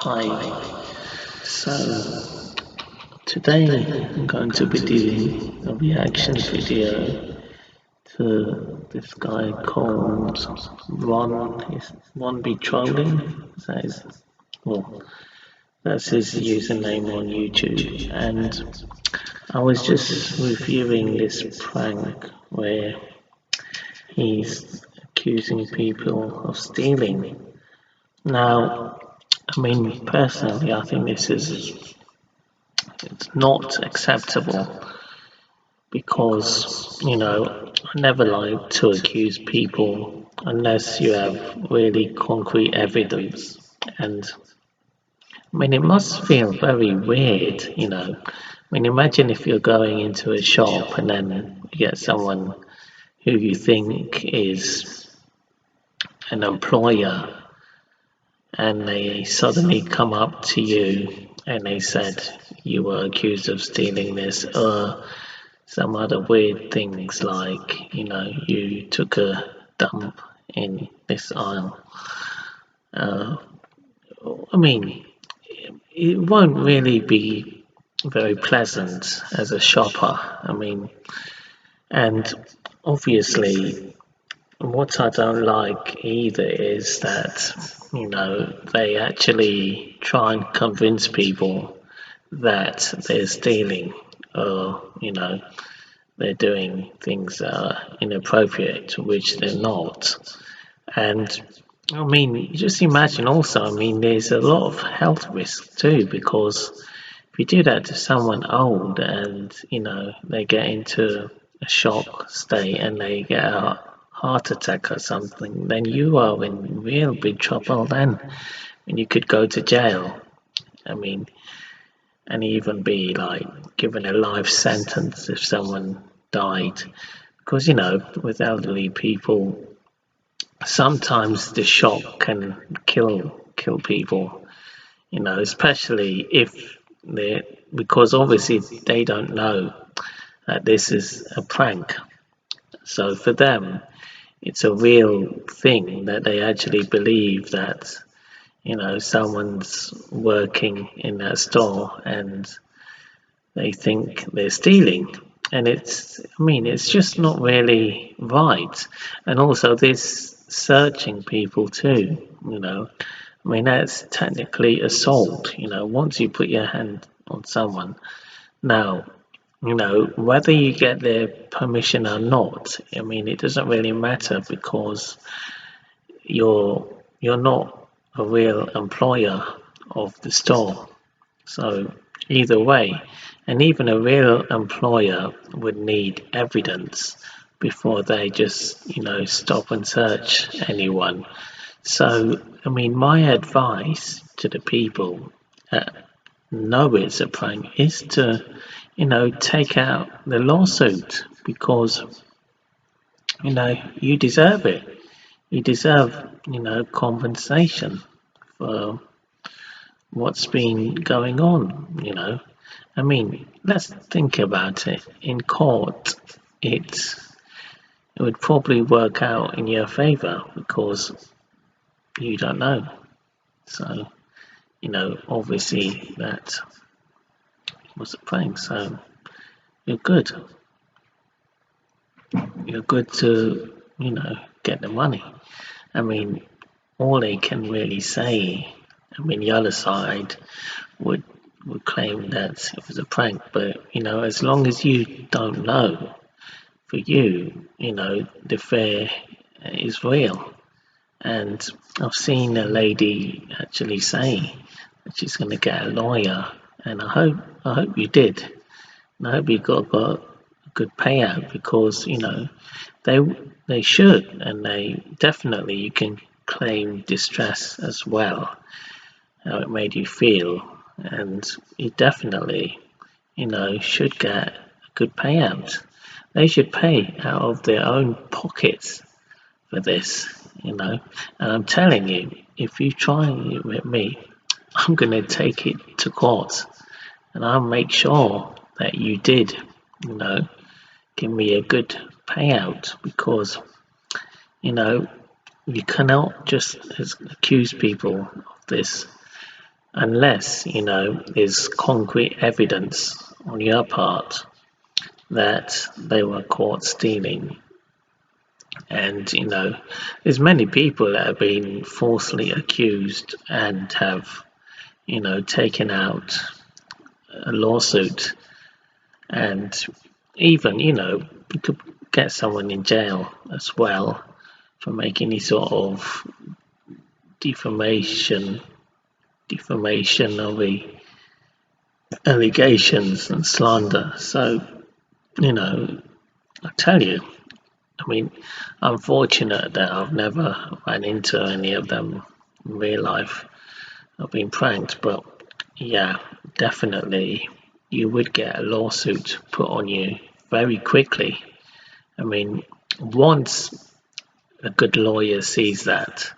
Hi. So today I'm going to be doing a reaction video to this guy called Ron Be Trolling. Well, that's his username on YouTube. And I was just reviewing this prank where he's accusing people of stealing. Now, I mean, personally, I think it's not acceptable because, I never like to accuse people unless you have really concrete evidence. And I mean, it must feel very weird, I mean, imagine if you're going into a shop and then you get someone who you think is an employer and they suddenly come up to you and they said you were accused of stealing this or some other weird things like, you took a dump in this aisle. I mean, it won't really be very pleasant as a shopper. I mean, and obviously, what I don't like either is that, they actually try and convince people that they're stealing or, they're doing things that are inappropriate, which they're not. And I mean, just imagine also, I mean, there's a lot of health risk too, because if you do that to someone old and, they get into a shock state and they get a heart attack or something, then you are in real big trouble then. And you could go to jail. I mean, and even be like given a life sentence if someone died. Because, with elderly people, sometimes the shock can kill people, especially if they because obviously they don't know that this is a prank. So for them, it's a real thing that they actually believe that, someone's working in that store and they think they're stealing. And it's just not really right. And also this searching people too, I mean, that's technically assault, once you put your hand on someone. Now, whether you get their permission or not, I mean, it doesn't really matter because you're not a real employer of the store. So either way, and even a real employer would need evidence before they just, stop and search anyone. So, I mean, my advice to the people that know it's a prank is to, take out the lawsuit because, you deserve it. You deserve, compensation for what's been going on, I mean, let's think about it. In court, it would probably work out in your favor because you don't know. So, obviously that was a prank. So you're good. You're good to, get the money. I mean, all they can really say, I mean, the other side would claim that it was a prank, but as long as you don't know, for you, the fear is real. And I've seen a lady actually say that she's going to get a lawyer, and I hope you did. And I hope you got a good payout because they they should, and they definitely you can claim distress as well, how it made you feel, and you definitely should get a good payout. They should pay out of their own pockets for this, and I'm telling you, if you try it with me, I'm gonna take it to court, and I'll make sure that you did, give me a good payout because you cannot just accuse people of this unless there's concrete evidence on your part that they were caught stealing. And there's many people that have been falsely accused and have taken out a lawsuit, and even you could get someone in jail as well for making any sort of defamation of the allegations and slander. So I tell you, I mean, I'm fortunate that I've never ran into any of them in real life. I've been pranked, but yeah, definitely you would get a lawsuit put on you very quickly. I mean, once a good lawyer sees that,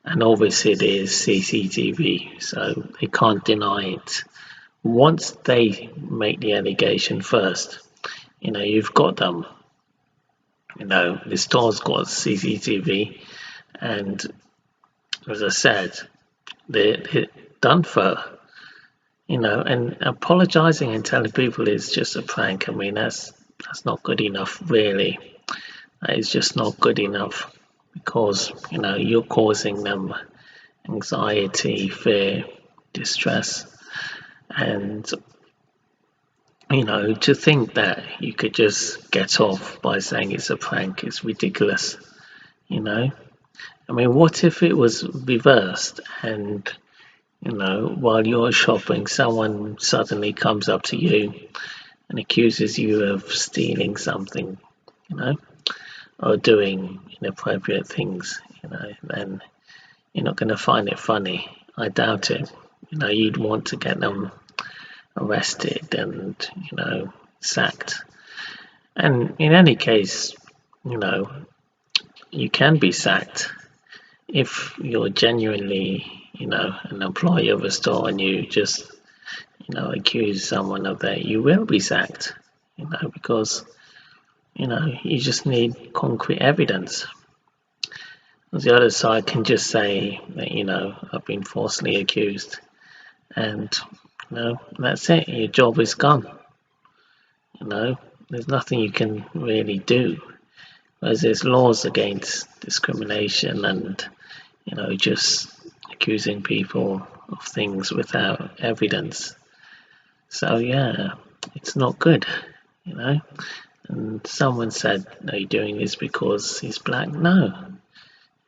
and obviously it is CCTV, so they can't deny it. Once they make the allegation first, you've got them. The store's got CCTV, and as I said, they're done for. And apologizing and telling people it's just a prank. I mean, that's not good enough, really. That is just not good enough, because you're causing them anxiety, fear, distress, and to think that you could just get off by saying it's a prank is ridiculous. I mean, what if it was reversed, and while you're shopping, someone suddenly comes up to you and accuses you of stealing something, or doing inappropriate things, then you're not going to find it funny. I doubt it. You'd want to get them arrested and, sacked. And in any case, you can be sacked if you're genuinely, an employee of a store and you just, accuse someone of that. You will be sacked, because, you just need concrete evidence. The other side can just say that, I've been falsely accused, and that's it. Your job is gone. There's nothing you can really do. Whereas there's laws against discrimination and just accusing people of things without evidence. So yeah, it's not good. And someone said, "Are you doing this because he's black?" No,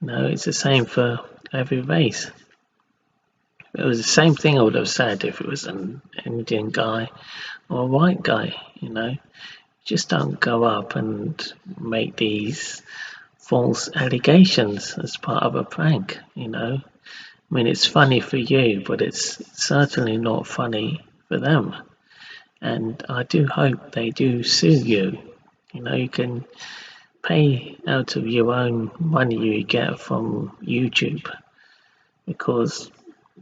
it's the same for every race. It was the same thing I would have said if it was an Indian guy or a white guy. Just don't go up and make these false allegations as part of a prank. I mean, it's funny for you, but it's certainly not funny for them. And I do hope they do sue you. You can pay out of your own money you get from YouTube, because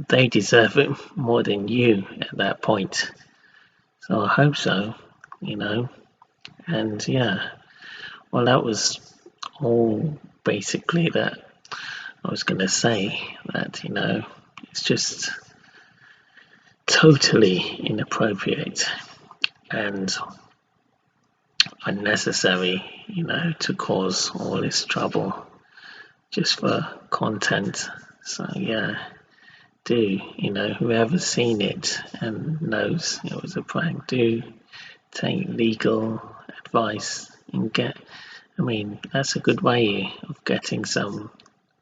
they deserve it more than you at that point. So I hope so, and yeah, well, that was all basically that I was going to say, that it's just totally inappropriate and unnecessary, to cause all this trouble just for content. So yeah, do whoever's seen it and knows it was a prank, do take legal advice and I mean, that's a good way of getting some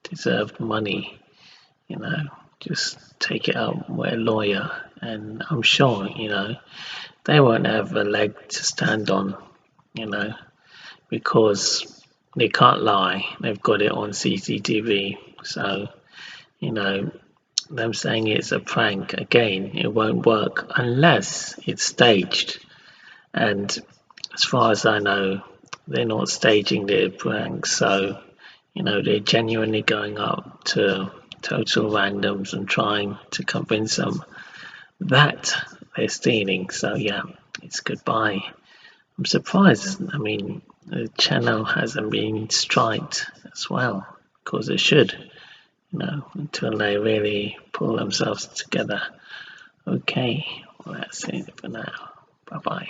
deserved money. Just take it up with a lawyer, and I'm sure they won't have a leg to stand on, because they can't lie. They've got it on CCTV. So them saying it's a prank, again, it won't work unless it's staged. And as far as I know, they're not staging their pranks. So they're genuinely going up to total randoms and trying to convince them that they're stealing. So yeah, it's goodbye. I'm surprised. I mean, the channel hasn't been striked as well, because it should. until they really pull themselves together. Okay, well, that's it for now. Bye bye.